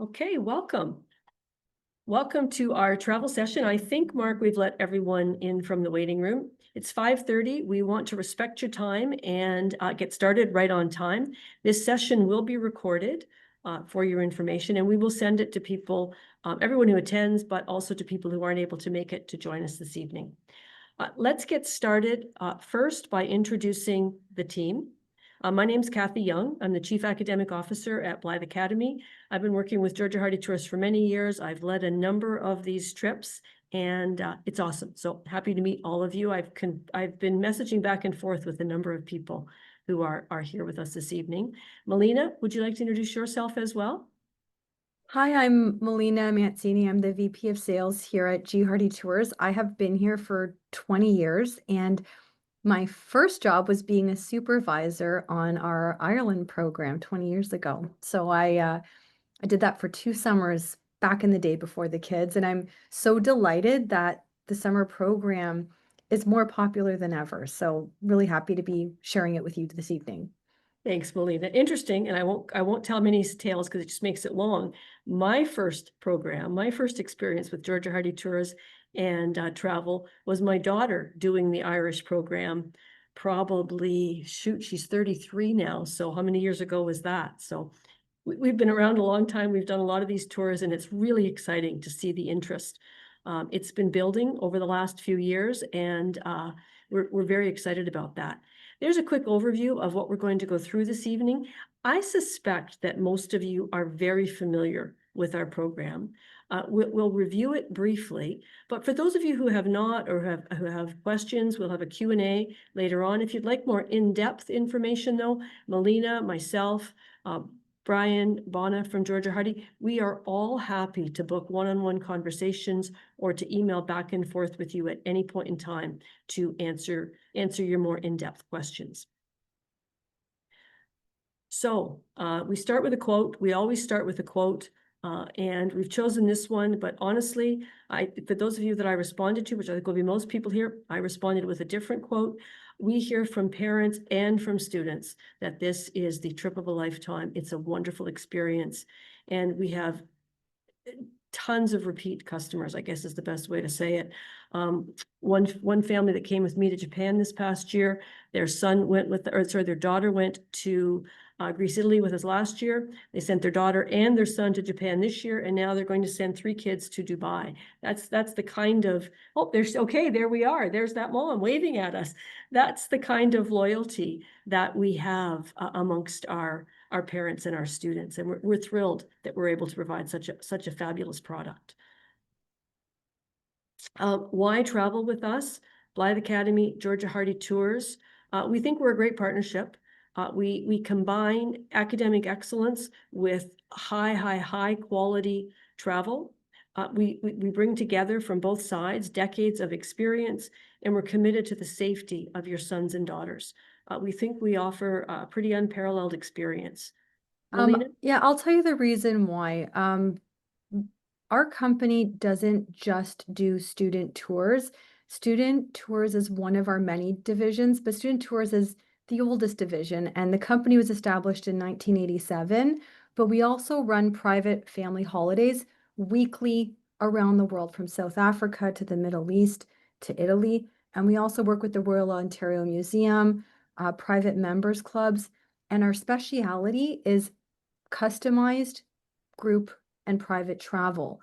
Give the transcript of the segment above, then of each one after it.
Okay, welcome. Welcome to our travel session. I think, Mark, we've let everyone in from the waiting room. It's 5:30. We want to respect your time and get started right on time. This session will be recorded for your information, and we will send it to people, everyone who attends, but also to people who aren't able to make it to join us this evening. Let's get started first by introducing the team. My name's Kathy Young. I'm the Chief Academic Officer at Blyth Academy. I've been working with Georgia Hardy Tourists for many years. I've led a number of these trips, and it's awesome. So happy to meet all of you. I've been messaging back and forth with a number of people who are here with us this evening. Melina, would you like to introduce yourself as well? Hi, I'm Melina Mancini. I'm the VP of Sales here at G Hardy Tours. I have been here for 20 years, and my first job was being a supervisor on our Ireland program 20 years ago. So I did that for 2 summers back in the day before the kids, and I'm so delighted that the summer program is more popular than ever. So really happy to be sharing it with you this evening. Thanks, Melina. Interesting, and I won't tell many tales because it just makes it long. My first program, my first experience with Georgia Hardy Tours and travel was my daughter doing the Irish program. Probably, shoot, she's 33 now. So how many years ago was that? So we've been around a long time. We've done a lot of these tours, and it's really exciting to see the interest. It's been building over the last few years, and we're very excited about that. There's a quick overview of what we're going to go through this evening. I suspect that most of you are very familiar with our program. We'll review it briefly, but for those of you who have not or who have questions, we'll have a Q&A later on. If you'd like more in-depth information though, Melina, myself, Brian, Bona from Georgia Hardy, we are all happy to book one-on-one conversations or to email back and forth with you at any point in time to answer your more in-depth questions. So we start with a quote. We always start with a quote, and we've chosen this one, but honestly, for those of you that I responded to, which I think will be most people here, I responded with a different quote. We hear from parents and from students that this is the trip of a lifetime. It's a wonderful experience. And we have tons of repeat customers, I guess is the best way to say it. One family that came with me to Japan this past year, their daughter went to Greece, Italy with us last year. They sent their daughter and their son to Japan this year, and now they're going to send 3 kids to Dubai. That's the kind of, there we are. There's that mom waving at us. That's the kind of loyalty that we have amongst our parents and our students, and we're thrilled that we're able to provide such a fabulous product. Why travel with us? Blyth Academy, Georgia Hardy Tours. We think we're a great partnership. We combine academic excellence with high quality travel. We bring together from both sides decades of experience, and we're committed to the safety of your sons and daughters. We think we offer a pretty unparalleled experience. Melina? Yeah, I'll tell you the reason why. Our company doesn't just do student tours. Student tours is one of our many divisions, but student tours is the oldest division, and the company was established in 1987. But we also run private family holidays weekly around the world, from South Africa to the Middle East to Italy. And we also work with the Royal Ontario Museum, private members clubs, and our speciality is customized group and private travel.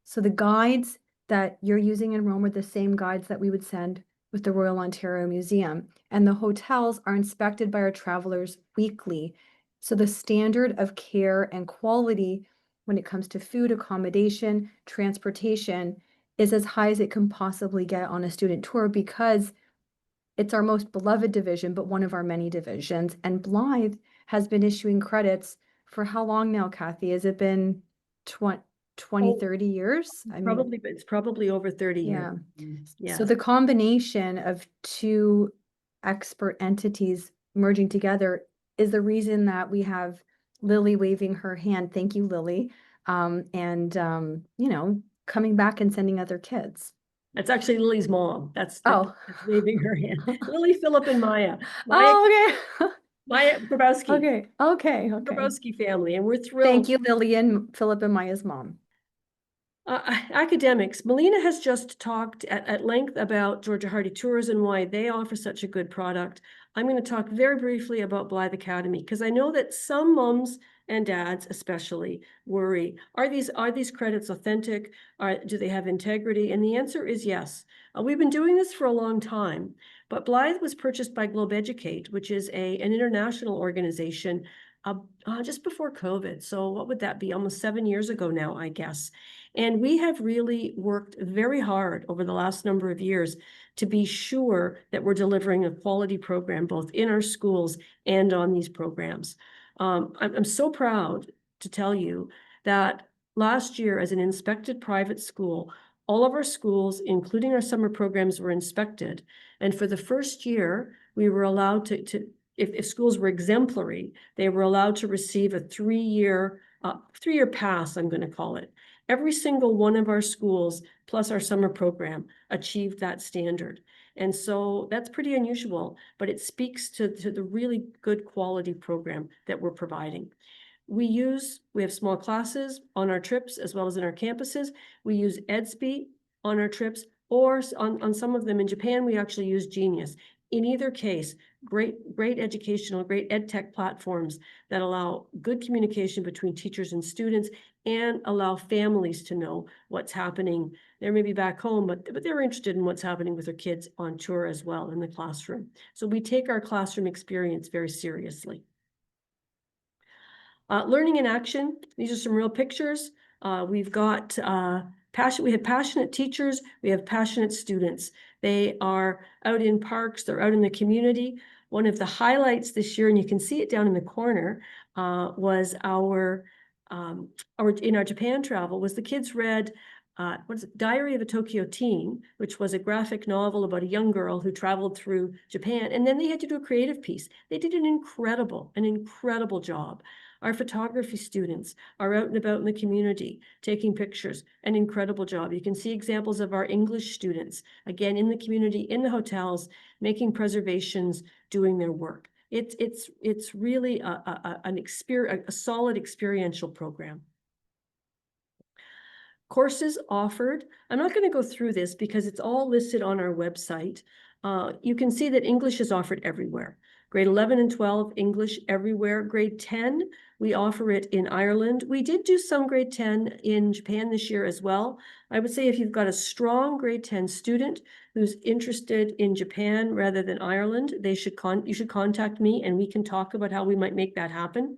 So the guides that you're using in Rome are the same guides that we would send with the Royal Ontario Museum. And the hotels are inspected by our travelers weekly. So the standard of care and quality when it comes to food, accommodation, transportation is as high as it can possibly get on a student tour, because it's our most beloved division, but one of our many divisions. And Blyth has been issuing credits for how long now, Kathy? Has it been 20, 30 years? I mean, It's probably over 30 yeah. years. Yeah. So the combination of two expert entities merging together is the reason that we have Lily waving her hand. Thank you, Lily. Coming back and sending other kids. That's actually Lily's mom. That's Oh. waving her hand. Lily, Philip, and Maya. Oh, okay. Maya Grabowski, Okay. Grabowski family, and we're Thank thrilled. you, Lillian, Philip, and Maya's mom. Academics, Melina has just talked at length about Georgia Hardy Tours and why they offer such a good product. I'm going to talk very briefly about Blyth Academy because I know that some moms and dads especially worry, are these credits authentic? Do they have integrity? And the answer is yes. We've been doing this for a long time, but Blyth was purchased by Globe Educate, which is an international organization just before COVID. So what would that be? Almost 7 years ago now, I guess. And we have really worked very hard over the last number of years to be sure that we're delivering a quality program, both in our schools and on these programs. I'm so proud to tell you that last year, as an inspected private school, all of our schools, including our summer programs, were inspected. And for the first year, we were allowed if schools were exemplary, they were allowed to receive a three-year pass, I'm going to call it. Every single one of our schools, plus our summer program, achieved that standard. And so that's pretty unusual, but it speaks to the really good quality program that we're providing. We have small classes on our trips as well as in our campuses. We use EdSpeak on our trips, or on some of them in Japan, we actually use Genius. In either case, great educational, great ed tech platforms that allow good communication between teachers and students and allow families to know what's happening. They're maybe back home, but they're interested in what's happening with their kids on tour as well in the classroom. So we take our classroom experience very seriously. Learning in action, these are some real pictures. We've got we have passionate teachers, we have passionate students. They are out in parks, they're out in the community. One of the highlights this year, and you can see it down in the corner, was in our Japan travel, was the kids read Diary of a Tokyo Teen, which was a graphic novel about a young girl who traveled through Japan, and then they had to do a creative piece. They did an incredible job. Our photography students are out and about in the community taking pictures, an incredible job. You can see examples of our English students, again, in the community, in the hotels, making preservations, doing their work. It's really a solid experiential program. Courses offered. I'm not going to go through this because it's all listed on our website. You can see that English is offered everywhere. Grade 11 and 12, English everywhere. Grade 10, we offer it in Ireland. We did do some grade 10 in Japan this year as well. I would say if you've got a strong grade 10 student who's interested in Japan rather than Ireland, you should contact me and we can talk about how we might make that happen.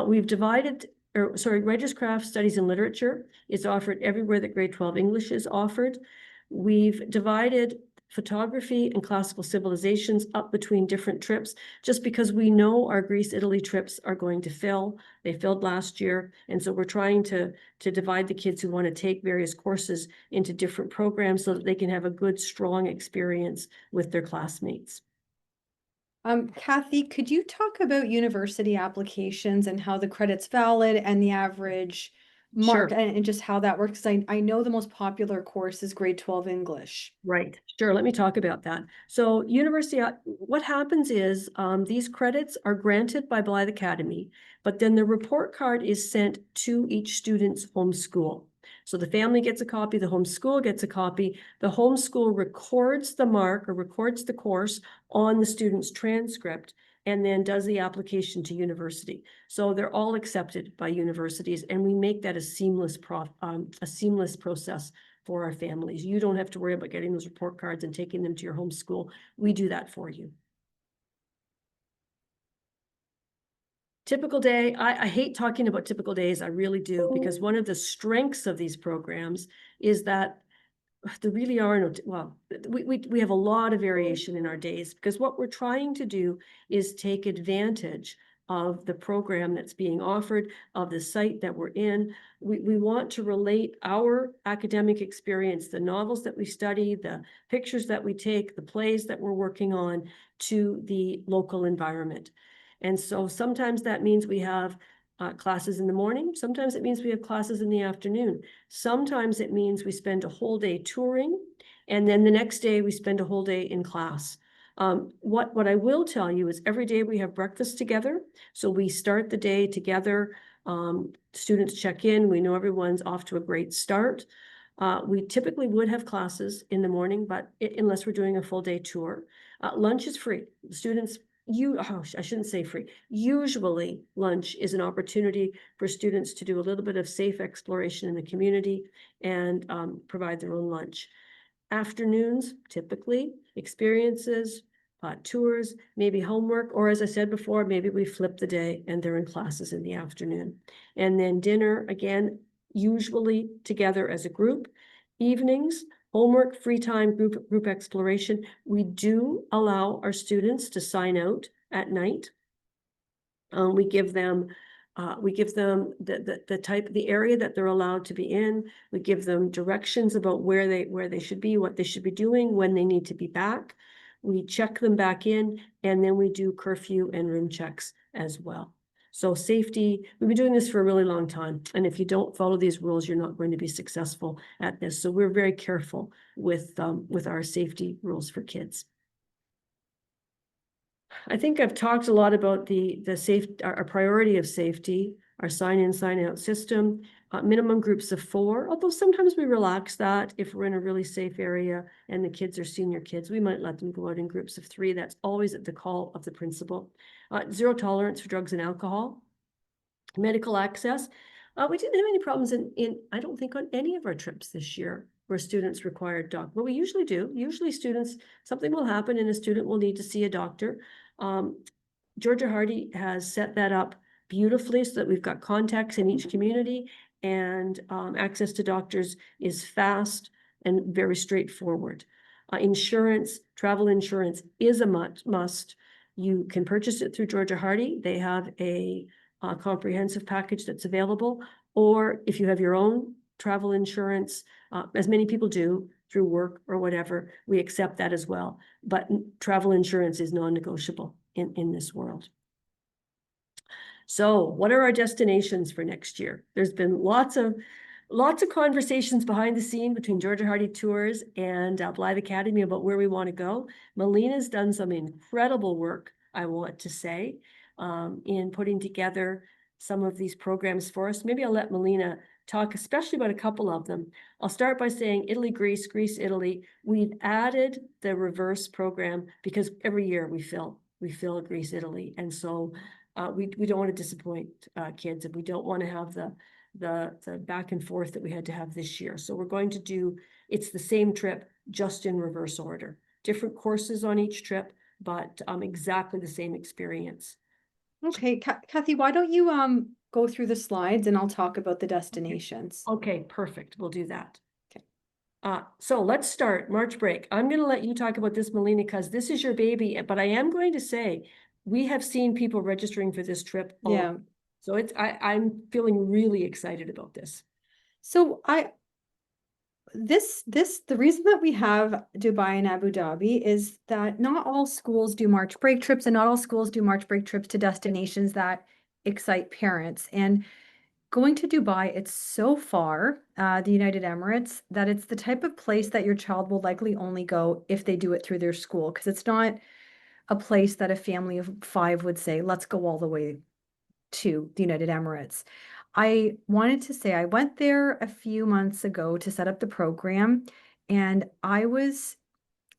We've divided Writers' Craft Studies in Literature is offered everywhere that grade 12 English is offered. We've divided photography and classical civilizations up between different trips, just because we know our Greece, Italy trips are going to fill. They filled last year. And so we're trying to divide the kids who want to take various courses into different programs so that they can have a good, strong experience with their classmates. Kathy, could you talk about university applications and how the credit's valid and the average mark and just how that works? I know the most popular course is grade 12 English. Right. Sure. Let me talk about that. So university, what happens is these credits are granted by Blyth Academy, but then the report card is sent to each student's home school. So the family gets a copy, the home school gets a copy, the home school records the mark or records the course on the student's transcript and then does the application to university. So they're all accepted by universities and we make that a seamless process for our families. You don't have to worry about getting those report cards and taking them to your home school. We do that for you. Typical day, I hate talking about typical days, I really do, because one of the strengths of these programs is that there really are no, well, we have a lot of variation in our days, because what we're trying to do is take advantage of the program that's being offered, of the site that we're in. We want to relate our academic experience, the novels that we study, the pictures that we take, the plays that we're working on, to the local environment. And so sometimes that means we have classes in the morning. Sometimes it means we have classes in the afternoon. Sometimes it means we spend a whole day touring, and then the next day we spend a whole day in class. What I will tell you is every day we have breakfast together. So we start the day together. Students check in. We know everyone's off to a great start. We typically would have classes in the morning, but unless we're doing a full day tour. Lunch is free. Students, I shouldn't say free. Usually lunch is an opportunity for students to do a little bit of safe exploration in the community and provide their own lunch. Afternoons, typically experiences, tours, maybe homework, or as I said before, maybe we flip the day and they're in classes in the afternoon. And then dinner, again, usually together as a group. Evenings, homework, free time, group exploration. We do allow our students to sign out at night. We give them the area that they're allowed to be in. We give them directions about where they should be, what they should be doing, when they need to be back. We check them back in, and then we do curfew and room checks as well. So safety, we've been doing this for a really long time. And if you don't follow these rules, you're not going to be successful at this. So we're very careful with our safety rules for kids. I think I've talked a lot about our priority of safety, our sign-in, sign-out system, minimum groups of 4, although sometimes we relax that if we're in a really safe area and the kids are senior kids, we might let them go out in groups of 3. That's always at the call of the principal. 0 tolerance for drugs and alcohol. Medical access. We didn't have any problems I don't think on any of our trips this year where students required doc, but we usually do. Usually something will happen and a student will need to see a doctor. Georgia Hardy has set that up beautifully so that we've got contacts in each community, and access to doctors is fast and very straightforward. Insurance, travel insurance is a must. You can purchase it through Georgia Hardy. They have a comprehensive package that's available, or if you have your own travel insurance, as many people do through work or whatever, we accept that as well. But travel insurance is non-negotiable in this world. So what are our destinations for next year? There's been lots of conversations behind the scene between Georgia Hardy Tours and Blyth Academy about where we want to go. Melina's done some incredible work, I want to say, in putting together some of these programs for us. Maybe I'll let Melina talk especially about a couple of them. I'll start by saying Italy, Greece, Italy. We've added the reverse program because every year we fill Greece, Italy. And so we don't want to disappoint kids, and we don't want to have the back and forth that we had to have this year. So we're going to do, it's the same trip, just in reverse order. Different courses on each trip, but exactly the same experience. Okay, Kathy, why don't you go through the slides and I'll talk about the destinations. Okay, perfect. We'll do that. Okay. So let's start March break. I'm going to let you talk about this, Melina, because this is your baby. But I am going to say we have seen people registering for this trip. Yeah. So I'm feeling really excited about this. So the reason that we have Dubai and Abu Dhabi is that not all schools do March break trips, and not all schools do March break trips to destinations that excite parents. And going to Dubai, it's so far, the United Emirates, that it's the type of place that your child will likely only go if they do it through their school, because it's not a place that a family of 5 would say, let's go all the way to the United Emirates. I wanted to say I went there a few months ago to set up the program, and I was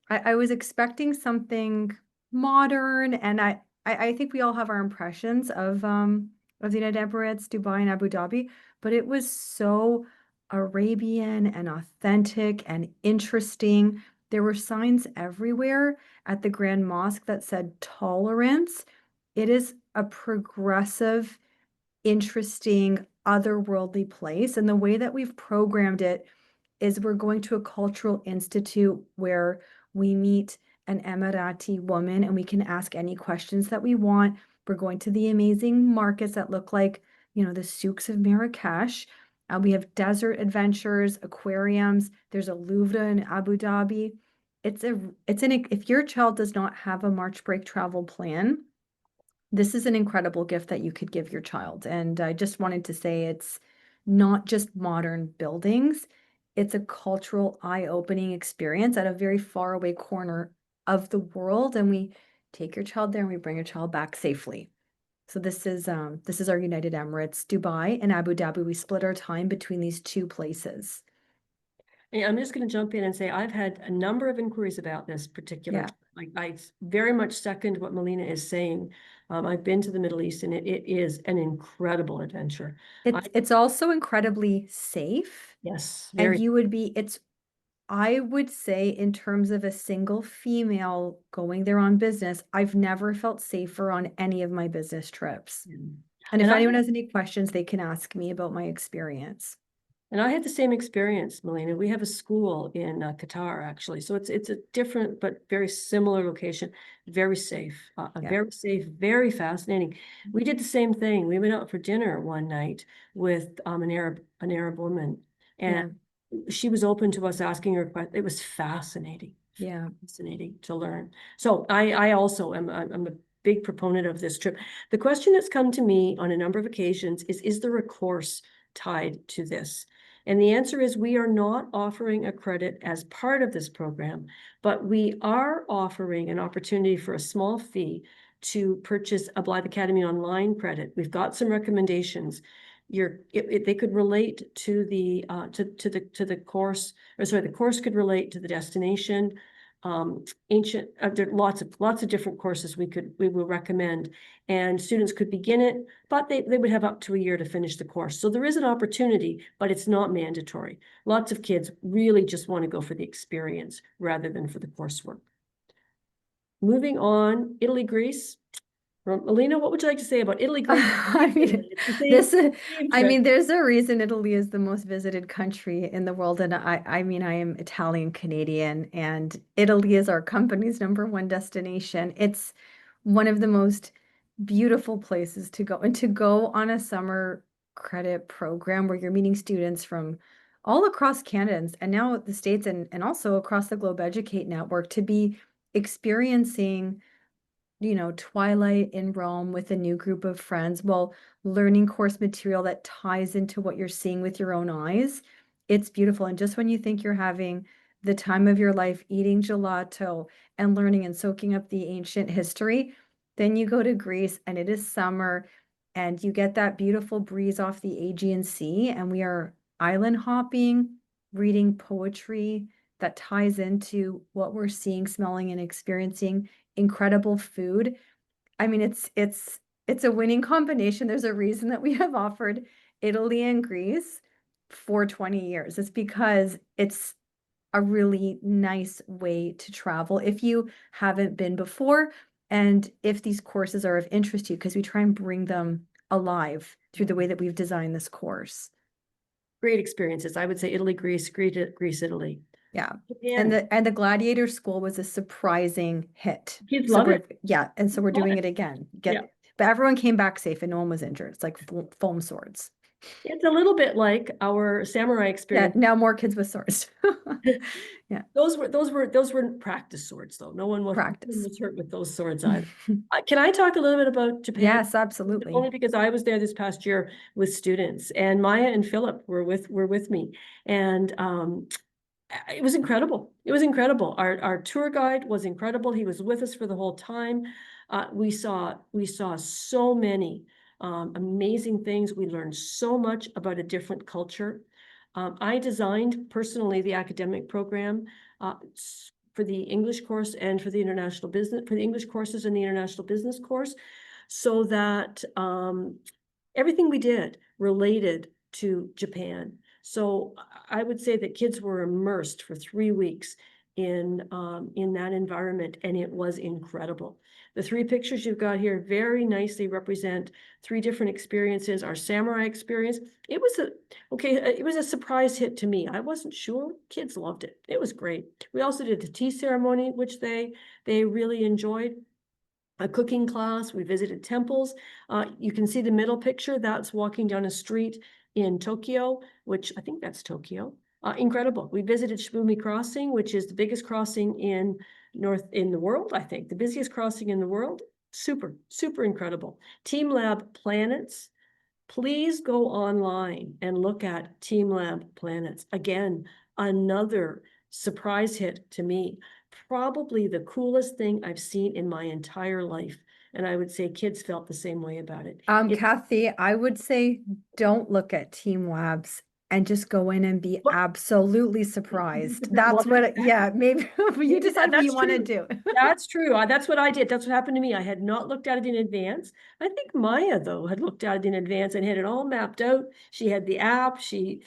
expecting something modern, and I think we all have our impressions of the United Emirates, Dubai, and Abu Dhabi, but it was so Arabian and authentic and interesting. There were signs everywhere at the Grand Mosque that said tolerance. It is a progressive, interesting, otherworldly place. And the way that we've programmed it is we're going to a cultural institute where we meet an Emirati woman and we can ask any questions that we want. We're going to the amazing markets that look like, the souks of Marrakesh. We have desert adventures, aquariums. There's a Louvre in Abu Dhabi. If your child does not have a March break travel plan, this is an incredible gift that you could give your child. And I just wanted to say it's not just modern buildings. It's a cultural, eye-opening experience at a very far away corner of the world, and we take your child there and we bring your child back safely. So this is our United Emirates, Dubai and Abu Dhabi. We split our time between these two places. And I'm just going to jump in and say I've had a number of inquiries about this particular Yeah. trip. Like I very much second what Melina is saying. I've been to the Middle East and it is an incredible adventure. It's also incredibly safe, Yes, and very. I would say in terms of a single female going there on business, I've never felt safer on any of my business trips. And if And I anyone has any questions, they can ask me about my experience. And I had the same experience, Melina. We have a school in Qatar, actually. So it's a different but very similar location. Very safe, Yeah. very safe, very fascinating. We did the same thing. We went out for dinner one night with an Arab woman, Yeah. and she was open to us asking her questions. It was fascinating, Yeah. fascinating to learn. So I also I'm a big proponent of this trip. The question that's come to me on a number of occasions is there a course tied to this? And the answer is we are not offering a credit as part of this program, but we are offering an opportunity for a small fee to purchase a Blyth Academy online credit. We've got some recommendations. They could relate to the course, or sorry, the course could relate to the destination. There are lots of different courses we will recommend, and students could begin it, but they would have up to a year to finish the course. So there is an opportunity, but it's not mandatory. Lots of kids really just want to go for the experience rather than for the coursework. Moving on, Italy, Greece. Alina, what would you like to say about Italy, Greece? I mean, It's the same trip. there's a reason Italy is the most visited country in the world. And I mean, I am Italian Canadian, and Italy is our company's #1 destination. It's one of the most beautiful places to go, and to go on a summer credit program where you're meeting students from all across Canada and now the States, and also across the Globe Educate Network, to be experiencing Twilight in Rome with a new group of friends while learning course material that ties into what you're seeing with your own eyes. It's beautiful. And just when you think you're having the time of your life eating gelato and learning and soaking up the ancient history, then you go to Greece and it is summer and you get that beautiful breeze off the Aegean Sea, and we are island hopping, reading poetry that ties into what we're seeing, smelling, and experiencing. Incredible food. I mean, it's a winning combination. There's a reason that we have offered Italy and Greece for 20 years. It's because it's a really nice way to travel if you haven't been before, and if these courses are of interest to you, because we try and bring them alive through the way that we've designed this course. Great experiences. I would say Italy, Greece, Italy. Yeah. Japan. And the Gladiator School was a surprising hit. Kids So love it. and so we're Love doing it. it again. Yeah. But everyone came back safe and no one was injured. It's like foam swords. It's a little bit like our samurai Yeah, experience. now more kids with swords. Yeah, Those were practice swords though. No one practice. was hurt with those swords either. Can I talk a little bit about Japan? Yes, absolutely. Only because I was there this past year with students, and Maya and Philip were with me, and it was incredible. It was incredible. Our tour guide was incredible. He was with us for the whole time. We saw so many amazing things. We learned so much about a different culture. I designed personally the academic program for the English course and for the international business, for the English courses and the international business course, so that everything we did related to Japan. So I would say that kids were immersed for 3 weeks in that environment, and it was incredible. The 3 pictures you've got here very nicely represent 3 different experiences. Our samurai experience, it was a surprise hit to me. I wasn't sure. Kids loved it. It was great. We also did the tea ceremony, which they really enjoyed. A cooking class. We visited temples. You can see the middle picture. That's walking down a street in Tokyo, which I think that's Tokyo. Incredible. We visited Shibumi Crossing, which is the biggest crossing in the world, I think. The busiest crossing in the world. Super, super incredible. Team Lab Planets. Please go online and look at Team Lab Planets. Again, another surprise hit to me. probably the coolest thing I've seen in my entire life. And I would say kids felt the same way about it. Kathy, I would say don't look at Team Labs and just go in and be Well, absolutely surprised. That's well, what, yeah, maybe you maybe decide what you that's want to true. do. That's true. That's what I did. That's what happened to me. I had not looked at it in advance. I think Maya, though, had looked at it in advance and had it all mapped out. She had the app. She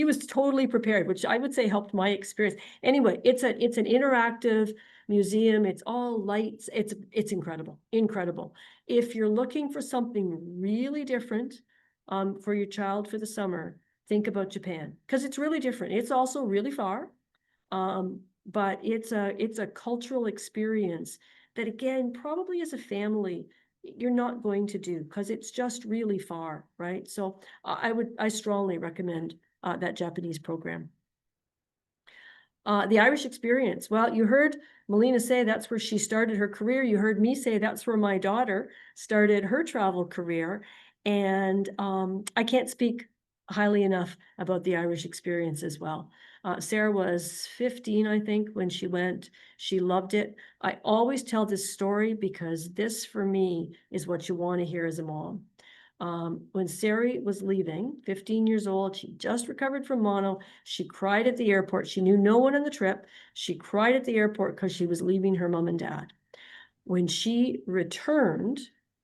was totally prepared, which I would say helped my experience. Anyway, it's an interactive museum. It's all lights. It's incredible, incredible. If you're looking for something really different, for your child for the summer, think about Japan because it's really different. It's also really far. But it's a cultural experience that again, probably as a family, you're not going to do because it's just really far, right? So I strongly recommend that Japanese program. The Irish experience. Well, you heard Melina say that's where she started her career. You heard me say that's where my daughter started her travel career. And I can't speak highly enough about the Irish experience as well. Sarah was 15, I think, when she went. She loved it. I always tell this story because this, for me, is what you want to hear as a mom. When Sarah was leaving, 15 years old, she just recovered from mono. She cried at the airport. She knew no one on the trip. She cried at the airport because she was leaving her mom and dad. When she returned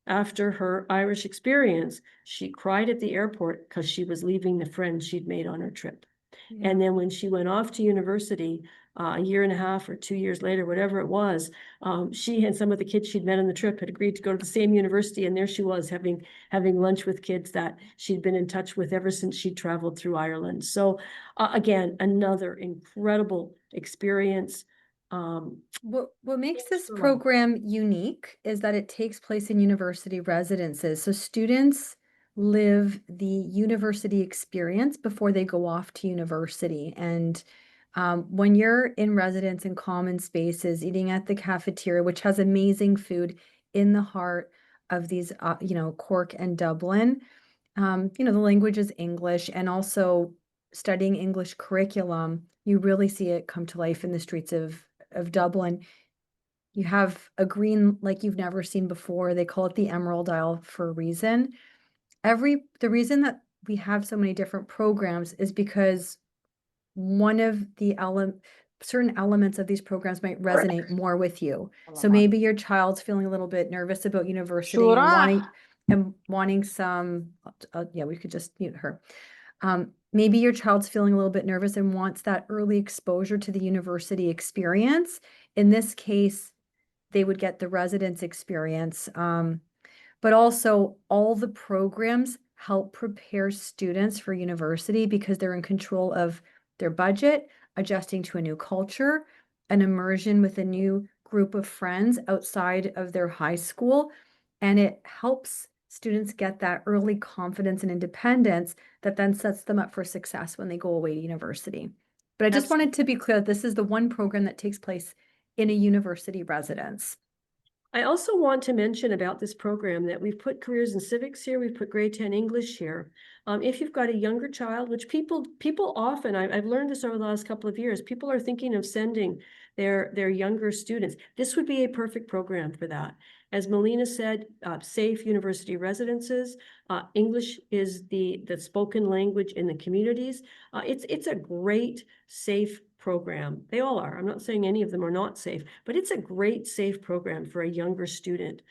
after her Irish experience, she cried at the airport because she was leaving the friends she'd made on her trip. Yeah. And then when she went off to university, a year and a half or 2 years later, whatever it was, she and some of the kids she'd met on the trip had agreed to go to the same university. And there she was having lunch with kids that she'd been in touch with ever since she traveled through Ireland. So again, another incredible experience. What makes this for life. program unique is that it takes place in university residences. So students live the university experience before they go off to university. And when you're in residence in common spaces, eating at the cafeteria, which has amazing food in the heart of these, Cork and Dublin, the language is English, and also studying English curriculum, you really see it come to life in the streets of Dublin. You have a green like you've never seen before. They call it the Emerald Isle for a reason. The reason that we have so many different programs is because one of the certain elements of these programs might resonate more with you. So maybe your child's feeling a little bit nervous about university and wanting some, yeah, we could just mute her. Maybe your child's feeling a little bit nervous and wants that early exposure to the university experience. In this case, they would get the residence experience. But also all the programs help prepare students for university because they're in control of their budget, adjusting to a new culture, an immersion with a new group of friends outside of their high school. And it helps students get that early confidence and independence that then sets them up for success when they go away to university. But I just wanted to be clear that this is the one program that takes place in a university residence. I also want to mention about this program that we've put careers in civics here, we've put grade 10 English here. If you've got a younger child, which people often, I've learned this over the last couple of years, people are thinking of sending their younger students. This would be a perfect program for that. As Melina said, safe university residences. English is the spoken language in the communities. It's a great, safe program. They all are. I'm not saying any of them are not safe, but it's a great, safe program for a younger student,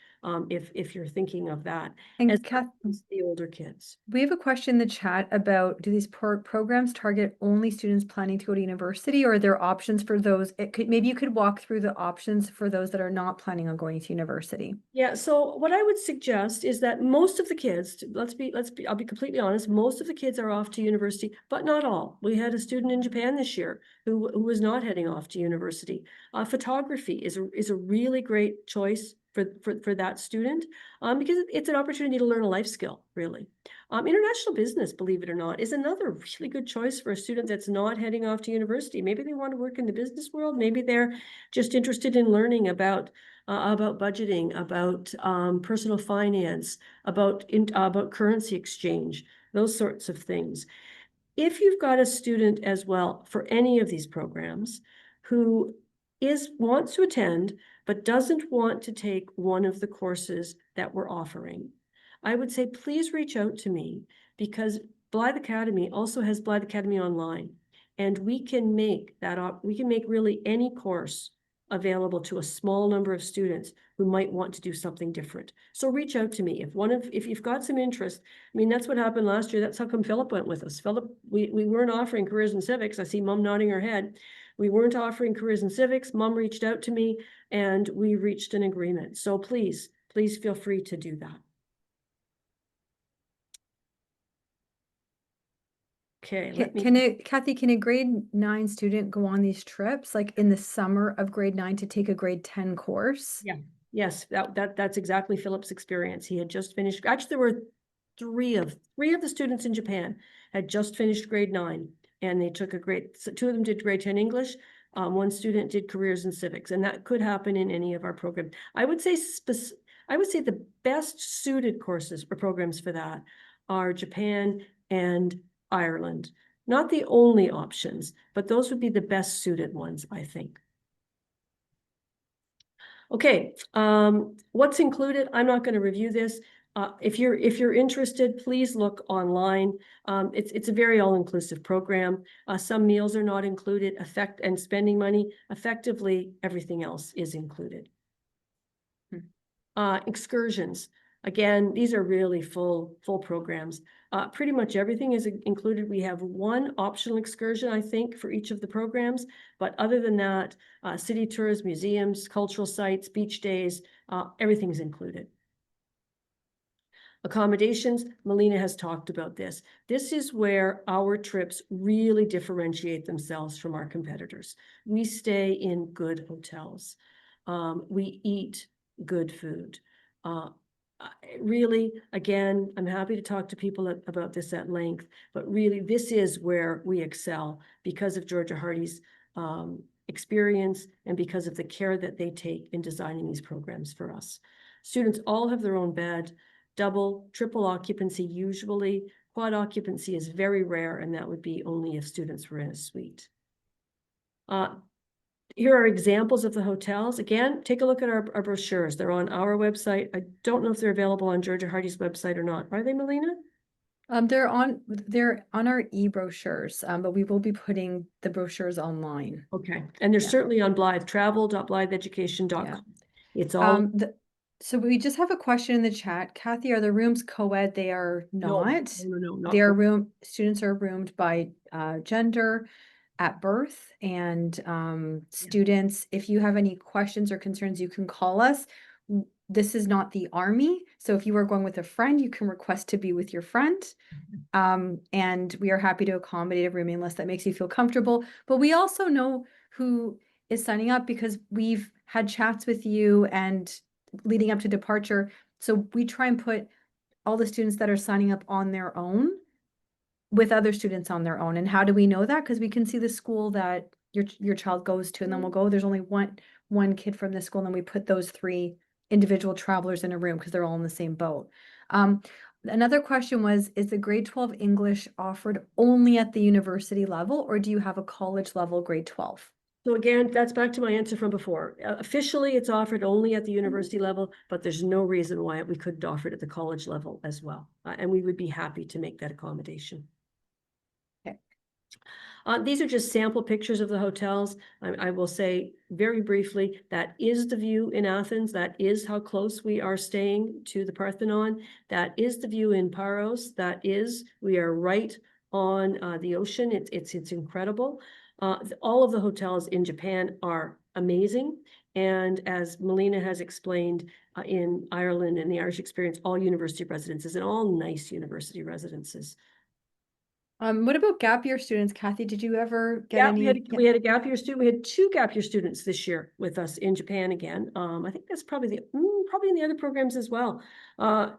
if you're thinking of that. And as Kath, the older kids. we have a question in the chat about, do these programs target only students planning to go to university, or are there options for those? Maybe you could walk through the options for those that are not planning on going to university. Yeah, so what I would suggest is that most of the kids, I'll be completely honest, most of the kids are off to university, but not all. We had a student in Japan this year who was not heading off to university. Photography is a really great choice for that student, because it's an opportunity to learn a life skill, really. International business, believe it or not, is another really good choice for a student that's not heading off to university. Maybe they want to work in the business world. Maybe they're just interested in learning about budgeting, about personal finance, about currency exchange, those sorts of things. If you've got a student as well for any of these programs who wants to attend, but doesn't want to take one of the courses that we're offering, I would say, please reach out to me, because Blyth Academy also has Blyth Academy Online. And we can make really any course available to a small number of students who might want to do something different. So reach out to me. If you've got some interest, I mean, that's what happened last year. That's how come Philip went with us. Philip, we weren't offering careers in civics. I see Mom nodding her head. We weren't offering careers in civics. Mom reached out to me and we reached an agreement. So please feel free to do that. Okay, Kathy, can a grade 9 student go on these trips, like in the summer of grade 9 to take a grade 10 course? Yeah, yes, that's exactly Philip's experience. He had just finished, actually there were three of the students in Japan had just finished grade 9, and they took so 2 of them did grade 10 English. One student did careers in civics, and that could happen in any of our programs. I would say the best suited courses or programs for that are Japan and Ireland. Not the only options, but those would be the best suited ones, I think. Okay, what's included? I'm not going to review this. If you're interested, please look online. It's a very all-inclusive program. Some meals are not included, and spending money. Effectively, everything else is included. Excursions. Again, these are really full programs. Pretty much everything is included. We have one optional excursion, I think, for each of the programs. But other than that, city tours, museums, cultural sites, beach days, everything's included. Accommodations, Melina has talked about this. This is where our trips really differentiate themselves from our competitors. We stay in good hotels. We eat good food. Really, again, I'm happy to talk to people about this at length, but really this is where we excel because of Georgia Hardy's experience and because of the care that they take in designing these programs for us. Students all have their own bed, double, triple occupancy usually. Quad occupancy is very rare, and that would be only if students were in a suite. Here are examples of the hotels. Again, take a look at our brochures. They're on our website. I don't know if they're available on Georgia Hardy's website or not. Are they, Melina? They're on our e-brochures, but we will be putting the brochures online. Okay, and they're certainly on Blyth, travel.blytheeducation.com. Yeah. It's all. So we just have a question in the chat. Kathy, are the rooms co-ed? They are not. No, not they are students are roomed by gender at birth, and students, if you have any questions or concerns, you can call us. This is not the Army, so if you are going with a friend, you can request to be with your friend. And we are happy to accommodate a rooming list that makes you feel comfortable. But we also know who is signing up because we've had chats with you and leading up to departure. So we try and put all the students that are signing up on their own with other students on their own. And how do we know that? Because we can see the school that your child goes to, and then we'll go, there's only one kid from this school, and then we put those 3 individual travelers in a room because they're all in the same boat. Another question was, is the grade 12 English offered only at the university level, or do you have a college level grade 12? So again, that's back to my answer from before. Officially, it's offered only at the university level, but there's no reason why we couldn't offer it at the college level as well. And we would be happy to make that accommodation. Okay. These are just sample pictures of the hotels. I will say very briefly, that is the view in Athens. That is how close we are staying to the Parthenon. That is the view in Paros. We are right on the ocean. It's incredible. All of the hotels in Japan are amazing. And as Melina has explained, in Ireland and the Irish experience, all university residences and all nice university residences. What about gap year students? Kathy, did you ever get any? We had a gap year student. We had 2 gap year students this year with us in Japan again. I think that's probably probably in the other programs as well.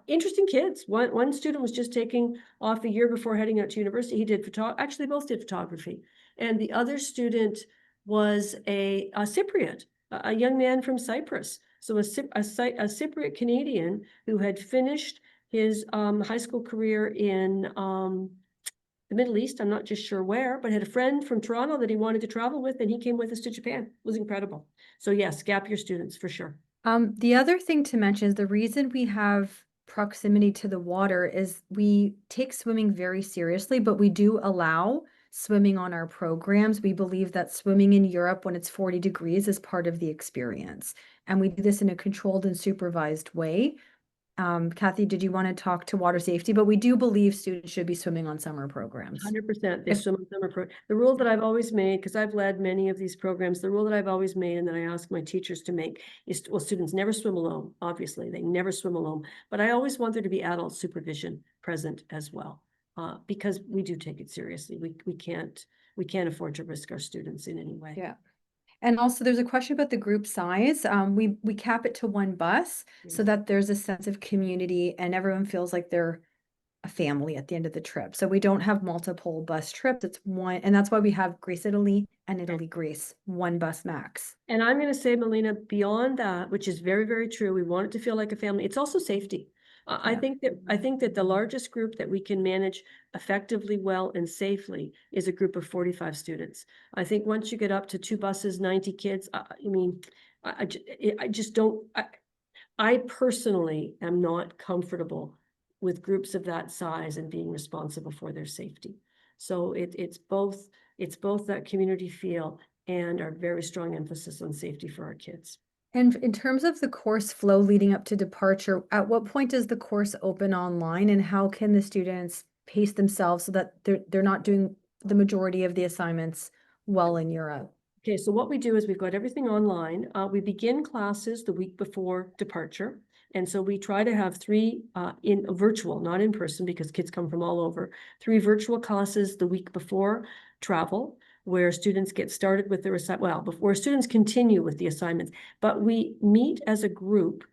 Interesting kids. One student was just taking off a year before heading out to university. He did actually both did photography. And the other student was a Cypriot, a young man from Cyprus. So a Cypriot Canadian who had finished his high school career in the Middle East. I'm not just sure where, but had a friend from Toronto that he wanted to travel with, and he came with us to Japan. It was incredible. So yes, gap year students for sure. The other thing to mention is the reason we have proximity to the water is we take swimming very seriously, but we do allow swimming on our programs. We believe that swimming in Europe when it's 40 degrees is part of the experience. And we do this in a controlled and supervised way. Kathy, did you want to talk to water safety? But we do believe students should be swimming on summer programs. 100%. They If- swim on summer the rule that I've always made, because I've led many of these programs, the rule that I've always made and that I ask my teachers to make is, well, students never swim alone. Obviously, they never swim alone, but I always want there to be adult supervision present as well, because we do take it seriously. We can't afford to risk our students in any way. Yeah. And also there's a question about the group size. We cap it to one bus so that there's a sense of community and everyone feels like they're a family at the end of the trip. So we don't have multiple bus trips. It's one, and that's why we have Greece, Italy and Italy, Greece, one bus max. And I'm going to say, Melina, beyond that, which is very, very true, we want it to feel like a family. It's also safety. I Yeah. think that the largest group that we can manage effectively, well, and safely is a group of 45 students. I think once you get up to 2 buses, 90 kids, I mean, I just don't. I personally am not comfortable with groups of that size and being responsible for their safety. So it's both that community feel and our very strong emphasis on safety for our kids. And in terms of the course flow leading up to departure, at what point does the course open online and how can the students pace themselves so that they're not doing the majority of the assignments while in Europe? Okay, so what we do is we've got everything online. We begin classes the week before departure. And so we try to have 3 in virtual, not in person, because kids come from all over, 3 virtual classes the week before travel, where students get started with their before students continue with the assignments, but we meet as a group.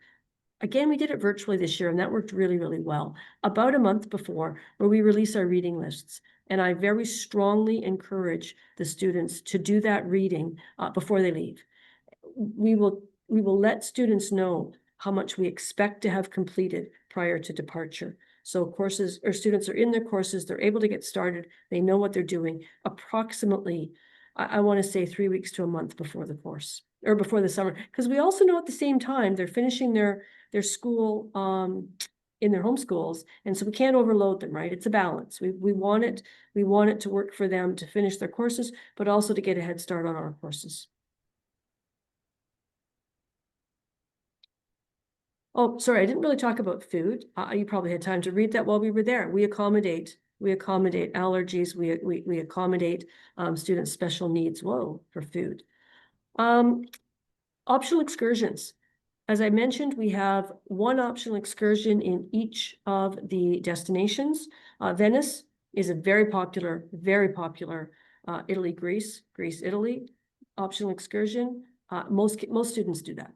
Again, we did it virtually this year, and that worked really, really well. About a month before, where we release our reading lists. And I very strongly encourage the students to do that reading before they leave. We will let students know how much we expect to have completed prior to departure. So courses or students are in their courses, they're able to get started, they know what they're doing approximately, I want to say 3 weeks to a month before the course or before the summer. Because we also know at the same time they're finishing their school in their home schools. And so we can't overload them, right? It's a balance. We want it to work for them to finish their courses, but also to get a head start on our courses. Oh, sorry, I didn't really talk about food. You probably had time to read that while we were there. We accommodate allergies. We accommodate students' special needs. Whoa, for food. Optional excursions. As I mentioned, we have 1 optional excursion in each of the destinations. Venice is a very popular Italy, Greece, Italy optional excursion. Most students do that.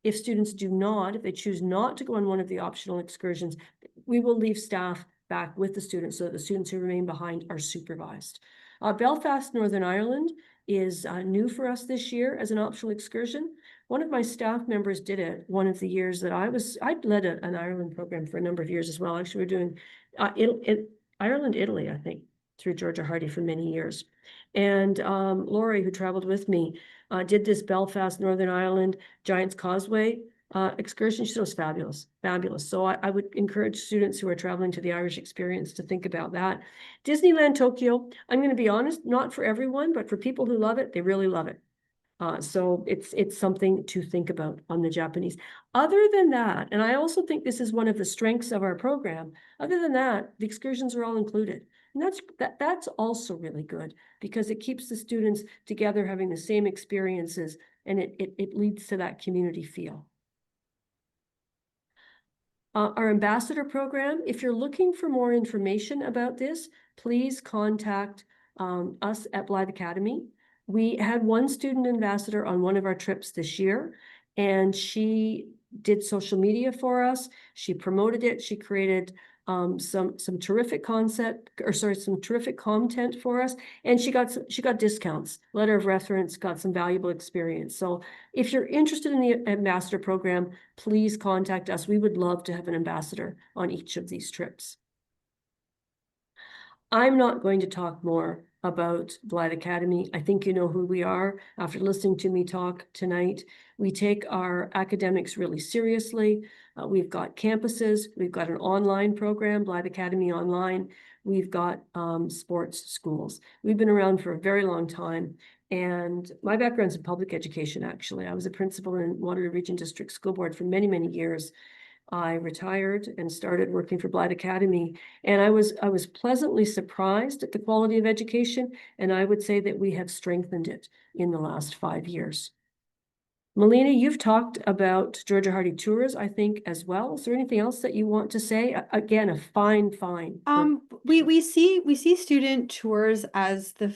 If students do not, if they choose not to go on one of the optional excursions, we will leave staff back with the students so that the students who remain behind are supervised. Belfast, Northern Ireland is new for us this year as an optional excursion. One of my staff members did it one of the years that I'd led an Ireland program for a number of years as well. Actually, we're doing Ireland, Italy, I think, through Georgia Hardy for many years. And Lori, who traveled with me, did this Belfast, Northern Ireland, Giant's Causeway excursion. She said it was fabulous, fabulous. So I would encourage students who are traveling to the Irish experience to think about that. Disneyland Tokyo, I'm going to be honest, not for everyone, but for people who love it, they really love it. So it's something to think about on the Japanese. Other than that, and I also think this is one of the strengths of our program, other than that, the excursions are all included. And that's also really good because it keeps the students together having the same experiences and it leads to that community feel. Our ambassador program, if you're looking for more information about this, please contact us at Blyth Academy. We had 1 student ambassador on one of our trips this year, and she did social media for us. She promoted it. She created some terrific some terrific content for us, and she got discounts, letter of reference, got some valuable experience. So if you're interested in the ambassador program, please contact us. We would love to have an ambassador on each of these trips. I'm not going to talk more about Blyth Academy. I think you know who we are after listening to me talk tonight. We take our academics really seriously. We've got campuses, we've got an online program, Blyth Academy Online. We've got sports schools. We've been around for a very long time. And my background's in public education, actually. I was a principal in Waterloo Region District School Board for many, many years. I retired and started working for Blyth Academy, and I was pleasantly surprised at the quality of education, and I would say that we have strengthened it in the last 5 years. Melina, you've talked about Georgia Hardy Tours, I think, as well. Is there anything else that you want to say? Again, a fine We see student tours as the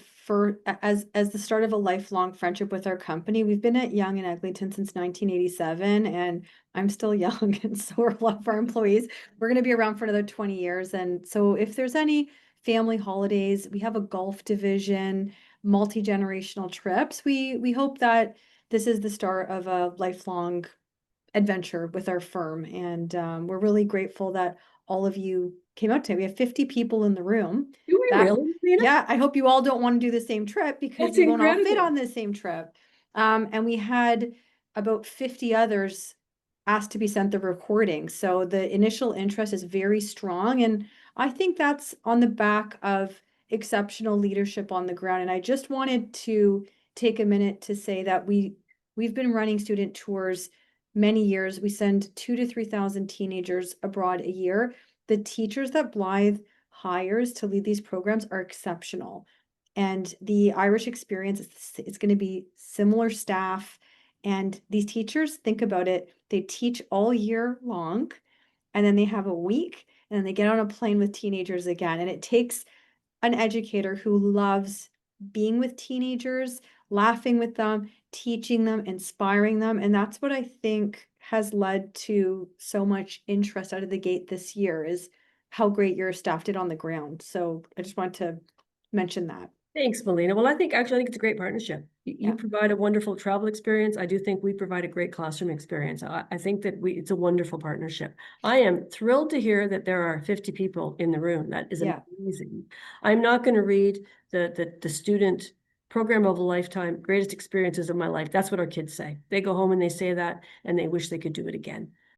as the start of a lifelong friendship with our company. We've been at Young and Eglinton since 1987, and I'm still young, and so are a lot of our employees. We're going to be around for another 20 years, and so if there's any family holidays, we have a golf division, multi-generational trips. We hope that this is the start of a lifelong adventure with our firm, and we're really grateful that all of you came out today. We have 50 people in the room. Do we That, really, Melina? yeah, I hope you all don't want to do the same trip because That's we won't all fit incredible. on the same trip. And we had about 50 others asked to be sent the recording. So the initial interest is very strong. And I think that's on the back of exceptional leadership on the ground. And I just wanted to take a minute to say that we've been running student tours many years. We send 2,000 to 3,000 teenagers abroad a year. The teachers that Blyth hires to lead these programs are exceptional. And the Irish experience is going to be similar staff. And these teachers, think about it, they teach all year long, and then they have a week, and then they get on a plane with teenagers again. And it takes an educator who loves being with teenagers, laughing with them, teaching them, inspiring them. And that's what I think has led to so much interest out of the gate this year, is how great your staff did on the ground. So I just want to mention that. Thanks, Melina. Well, I think it's a great partnership. You Yeah. provide a wonderful travel experience. I do think we provide a great classroom experience. I think that it's a wonderful partnership. I am thrilled to hear that there are 50 people in the room. That is Yeah. amazing. I'm not going to read the student program of a lifetime, greatest experiences of my life. That's what our kids say. They go home and they say that, and they wish they could do it again.